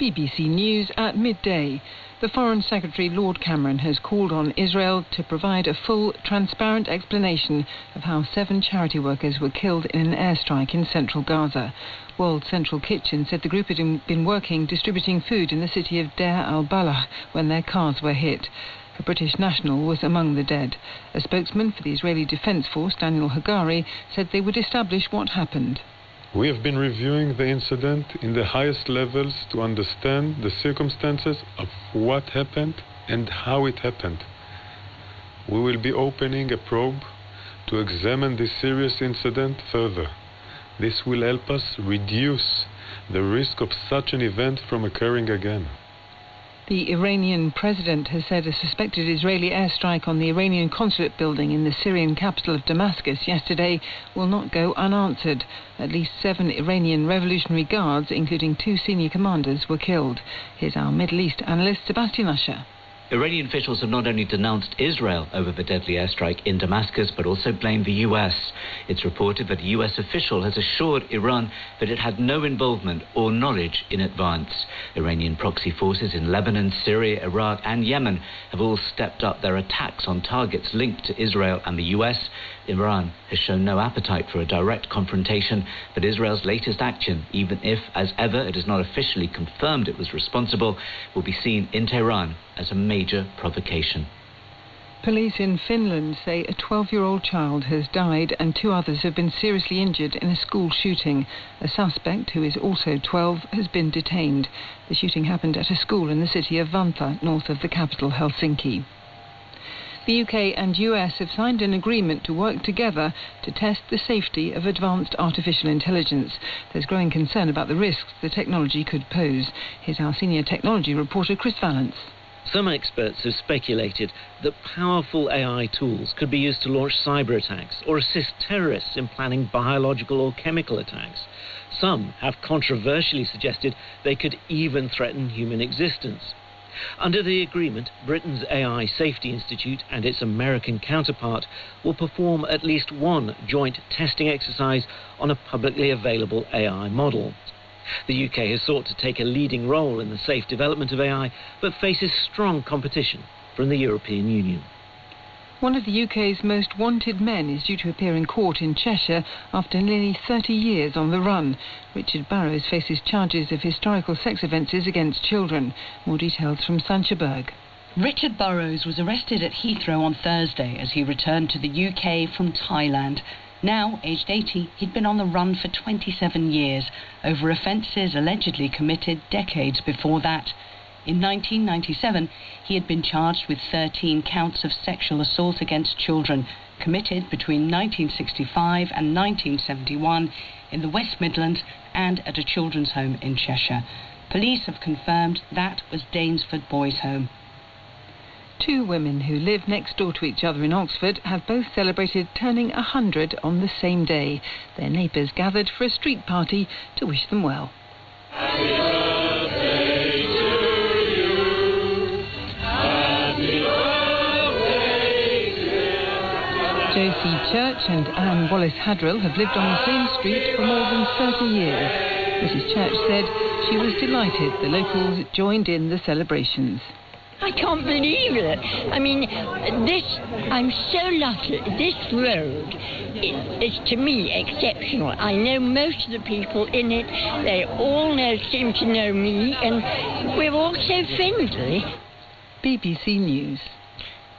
BBC News at midday. The Foreign Secretary Lord Cameron has called on Israel to provide a full, transparent explanation of how 7 charity workers were killed in an airstrike in central Gaza. World Central Kitchen said the group had been working distributing food in the city of Deir al-Balah when their cars were hit. A British national was among the dead. A spokesman for the Israeli Defense Force, Daniel Hagari, said they would establish what happened. We have been reviewing the incident in the highest levels to understand the circumstances of what happened and how it happened. We will be opening a probe to examine this serious incident further. This will help us reduce the risk of such an event from occurring again. The Iranian president has said a suspected Israeli airstrike on the Iranian consulate building in the Syrian capital of Damascus yesterday will not go unanswered. At least 7 Iranian Revolutionary Guards, including 2 senior commanders, were killed. Here's our Middle East analyst, Sebastian Usher. Iranian officials have not only denounced Israel over the deadly airstrike in Damascus, but also blamed the US. It's reported that a US official has assured Iran that it had no involvement or knowledge in advance. Iranian proxy forces in Lebanon, Syria, Iraq and Yemen have all stepped up their attacks on targets linked to Israel and the US. Iran has shown no appetite for a direct confrontation, but Israel's latest action, even if, as ever, it is not officially confirmed it was responsible, will be seen in Tehran as a major provocation. Police in Finland say a 12-year-old child has died and 2 others have been seriously injured in a school shooting. A suspect, who is also 12, has been detained. The shooting happened at a school in the city of Vantaa, north of the capital, Helsinki. The UK and US have signed an agreement to work together to test the safety of advanced artificial intelligence. There's growing concern about the risks the technology could pose. Here's our senior technology reporter, Chris Vallance. Some experts have speculated that powerful AI tools could be used to launch cyber attacks or assist terrorists in planning biological or chemical attacks. Some have controversially suggested they could even threaten human existence. Under the agreement, Britain's AI Safety Institute and its American counterpart will perform at least one joint testing exercise on a publicly available AI model. The UK has sought to take a leading role in the safe development of AI, but faces strong competition from the European Union. One of the UK's most wanted men is due to appear in court in Cheshire after nearly 30 years on the run. Richard Burrows faces charges of historical sex offences against children. More details from Sancha Berg. Richard Burrows was arrested at Heathrow on Thursday as he returned to the UK from Thailand. Now, aged 80, he'd been on the run for 27 years over offences allegedly committed decades before that. In 1997, he had been charged with 13 counts of sexual assault against children, committed between 1965 and 1971 in the West Midlands and at a children's home in Cheshire. Police have confirmed that was Danesford Boys' Home. 2 women who live next door to each other in Oxford have both celebrated turning 100 on the same day. Their neighbours gathered for a street party to wish them well. Happy birthday to you. Happy birthday, dear. Josie Church and Anne Wallace-Hadrill have lived on the same street for more than 30 years. Mrs. Church said she was delighted the locals joined in the celebrations. I can't believe it. I mean, I'm so lucky. This road is to me exceptional. I know most of the people in it. They all seem to know me, and we're all so friendly. BBC News.